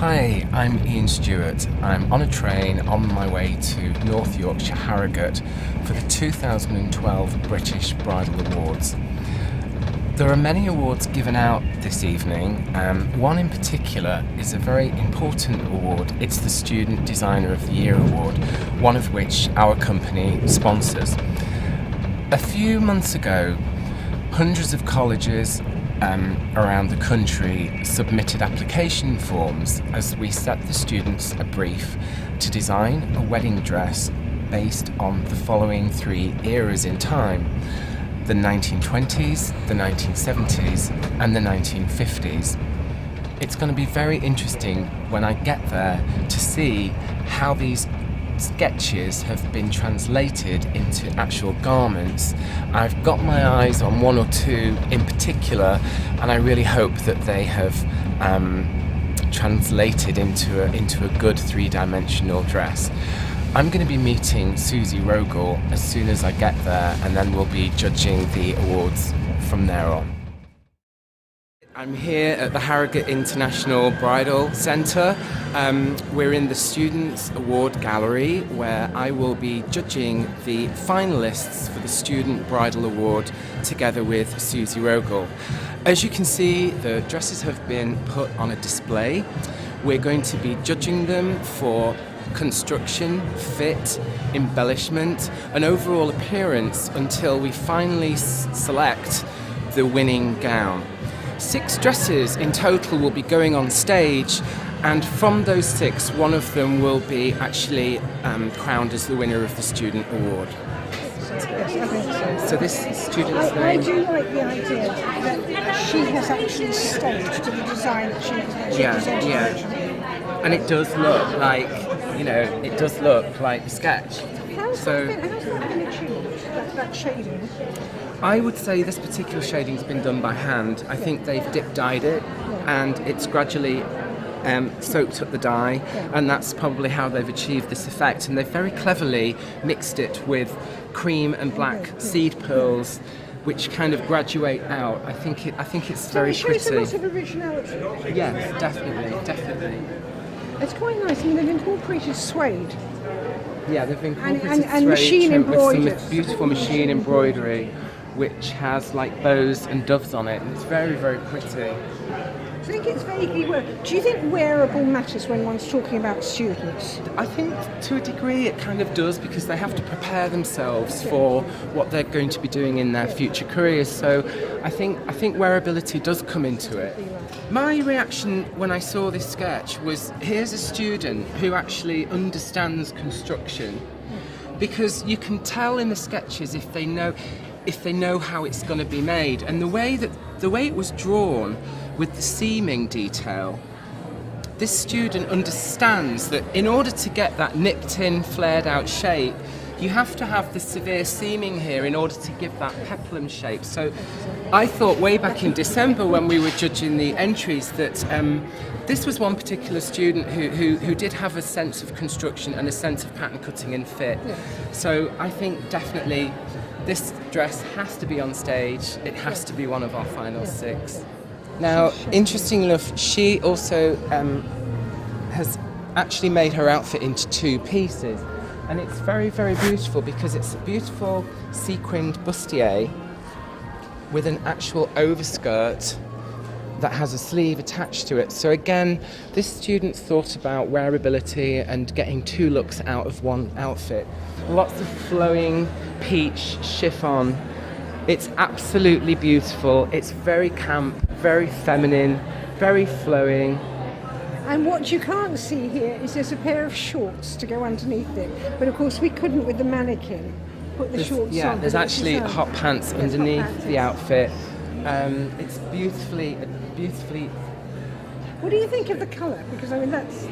Hi, I'm Ian Stuart. I'm on a train on my way to North Yorkshire Harrogate for the 2012 British Bridal Awards. There are many awards given out this evening. One in particular is a very important award. It's the Student Designer of the Year Award, one of which our company sponsors. A few months ago, hundreds of colleges around the country submitted application forms as we set the students a brief to design a wedding dress based on the following three eras in time: the 1920s, the 1970s and the 1950s. It's going to be very interesting when I get there to see how these sketches have been translated into actual garments. I've got my eyes on one or two in particular, and I really hope that they have translated into a good three-dimensional dress. I'm going to be meeting Susie Rogel as soon as I get there, and then we'll be judging the awards from there on. I'm here at the Harrogate International Bridal Centre. We're in the Students' Award Gallery, where I will be judging the finalists for the Student Bridal Award together with Susie Rogel. As you can see, the dresses have been put on a display. We're going to be judging them for construction, fit, embellishment and overall appearance until we finally select the winning gown. 6 dresses in total will be going on stage, and from those 6, one of them will be actually crowned as the winner of the Student Award. So this student's name... I do like the idea that she has actually staged the design that she presented originally. And it does look like, it does look like the sketch. How's that been achieved, that shading? I would say this particular shading's been done by hand. I think they've dip-dyed it, and it's gradually soaked up the dye, and that's probably how they've achieved this effect. And they've very cleverly mixed it with cream and black seed pearls, which kind of graduate out. I think it's very pretty. So it shows a lot of originality. Yes, definitely. It's quite nice. I mean, they've incorporated suede. Yeah, they've incorporated and machine embroidery. With some beautiful machine embroidery, which has like bows and doves on it, and it's very, very pretty. I think it's vaguely Do you think wearable matters when one's talking about students? I think to a degree it kind of does, because they have to prepare themselves for what they're going to be doing in their future careers. So I think wearability does come into it. My reaction when I saw this sketch was, here's a student who actually understands construction, because you can tell in the sketches if they know how it's going to be made, and the way it was drawn with the seaming detail, this student understands that in order to get that nipped in, flared out shape, you have to have the severe seaming here in order to give that peplum shape. So I thought way back in December when we were judging the entries that this was one particular student who did have a sense of construction and a sense of pattern cutting and fit. So I think definitely this dress has to be on stage. It has to be one of our final 6. Now, interestingly enough, she also has actually made her outfit into 2 pieces, and it's very, very beautiful because it's a beautiful sequined bustier with an actual overskirt that has a sleeve attached to it. So again, this student thought about wearability and getting 2 looks out of one outfit. Lots of flowing peach chiffon. It's absolutely beautiful. It's very camp, very feminine, very flowing. And what you can't see here is there's a pair of shorts to go underneath it. But of course we couldn't, with the mannequin, put the shorts on. Yeah, there's actually hot pants underneath the outfit. It's beautifully. What do you think of the colour? Because I mean that's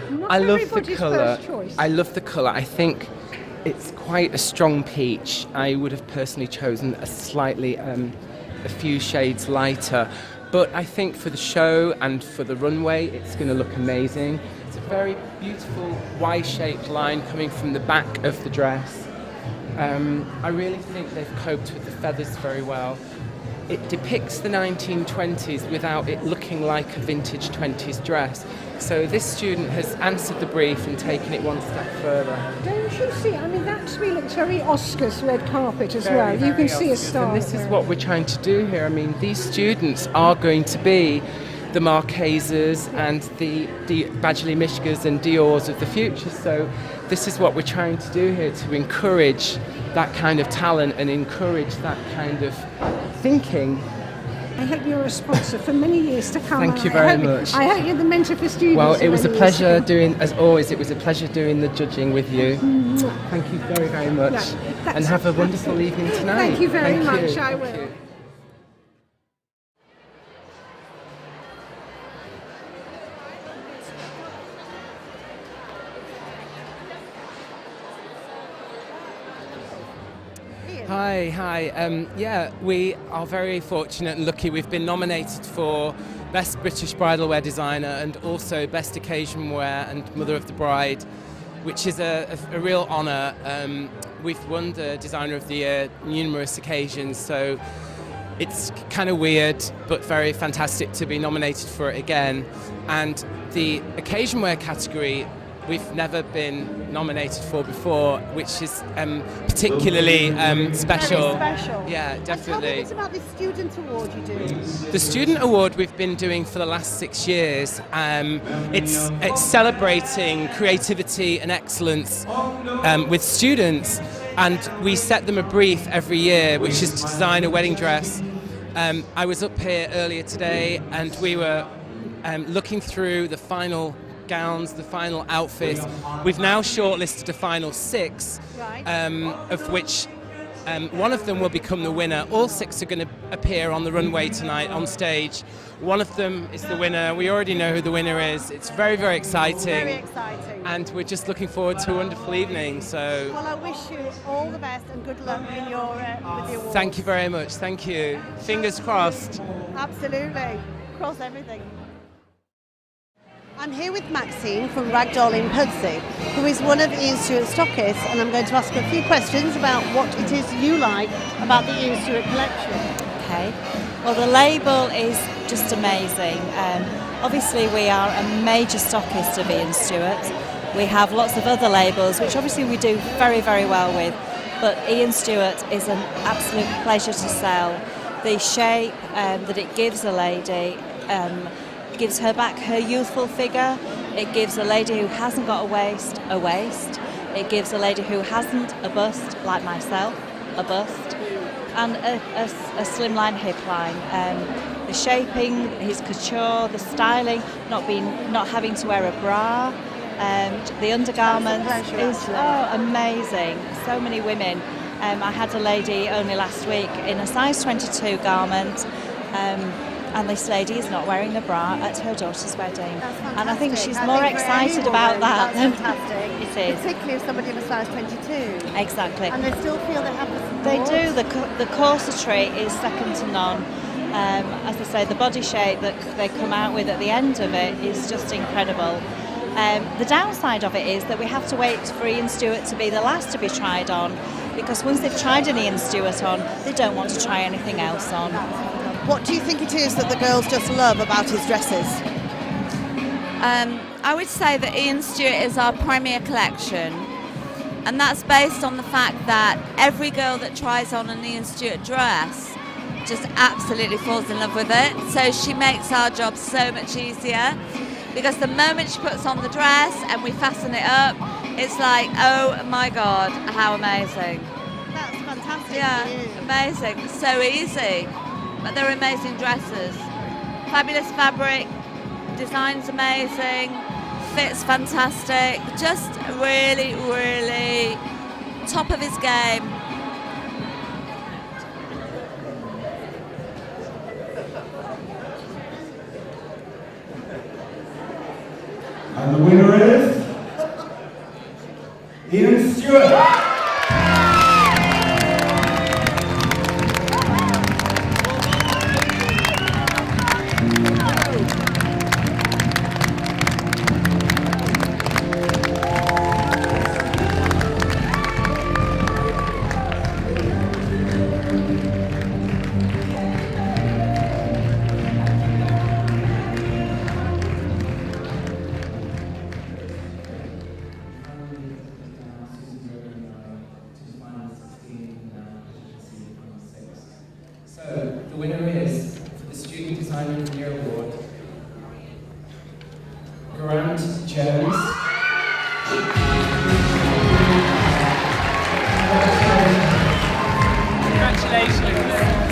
not I love the everybody's colour. first choice. I love the colour. I think it's quite a strong peach. I would have personally chosen a slightly, a few shades lighter. But I think for the show and for the runway, it's going to look amazing. It's a very beautiful Y-shaped line coming from the back of the dress. I really think they've coped with the feathers very well. It depicts the 1920s without it looking like a vintage 20s dress. So this student has answered the brief and taken it one step further. Don't you see? I mean, that to me looks very Oscars red carpet as Very, well. You very can see a Oscars. star. And this is there. what we're trying to do here. I mean, these students are going to be the Marquesas and the Badgley Mishkas and Diors of the future. So this is what we're trying to do here, to encourage that kind of talent and encourage that kind of thinking. I hope you're a sponsor for many years to come. Thank you very much. I hope you're the mentor for students. Well, for it was a many years to pleasure come. doing, as always, it was a pleasure doing the judging with you. Thank you very, very much. Yeah, And have a wonderful evening tonight. Thank you very Thank much. you. I Thank will. you. Hi. Yeah, we are very fortunate and lucky. We've been nominated for Best British Bridal Wear Designer and also Best Occasion Wear and Mother of the Bride, which is a real honour. We've won the Designer of the Year numerous occasions, so it's kind of weird but very fantastic to be nominated for it again. And the occasion wear category we've never been nominated for before, which is particularly special. Very special. Yeah, definitely. And tell me a bit about this student award you do. The student award we've been doing for the last 6 years. It's celebrating creativity and excellence with students, and we set them a brief every year, which is to design a wedding dress. I was up here earlier today, and we were looking through the final gowns, the final outfits. We've now shortlisted a final 6, of which one of them will become the winner. All 6 are going to appear on the runway tonight on stage. One of them is the winner. We already know who the winner is. It's very, very exciting. Very exciting. And we're just looking forward to a wonderful evening. So Well, I wish you all the best and good luck in your with the award. thank you very much. Thank you. Fingers crossed. Absolutely. Cross everything. I'm here with Maxine from Ragdoll in Pudsey, who is one of Ian Stewart's stockists, and I'm going to ask her a few questions about what it is you like about the Ian Stewart collection. Okay. Well, the label is just amazing. Obviously, we are a major stockist of Ian Stewart. We have lots of other labels, which obviously we do very, very well with. But Ian Stewart is an absolute pleasure to sell. The shape that it gives a lady gives her back her youthful figure. It gives a lady who hasn't got a waist. It gives a lady who hasn't a bust, like myself, a bust, and a slimline hip line. The shaping, his couture, the styling, not having to wear a bra, the undergarments is amazing. So many women. I had a lady only last week in a size 22 garment. And this lady is not wearing a bra at her daughter's wedding. And I think she's more excited about that than fantastic. it is. Particularly if somebody in a size 22. Exactly. And they still feel they have the support. They do. The corsetry is second to none. As I say, the body shape that they come out with at the end of it is just incredible. The downside of it is that we have to wait for Ian Stewart to be the last to be tried on, because once they've tried an Ian Stewart on, they don't want to try anything else on. What do you think it is that the girls just love about his dresses? I would say that Ian Stewart is our premier collection, and that's based on the fact that every girl that tries on an Ian Stewart dress just absolutely falls in love with it. So she makes our job so much easier, because the moment she puts on the dress and we fasten it up, it's like, oh my God, how amazing. That's fantastic. Yeah, for you. amazing. So easy. But they're amazing dresses. Fabulous fabric, design's amazing, fits fantastic. Just really, really top of his game. And the winner is Ian Stewart. So, the winner is, for the Student Designer of the Year Award, Grant Jones. Congratulations.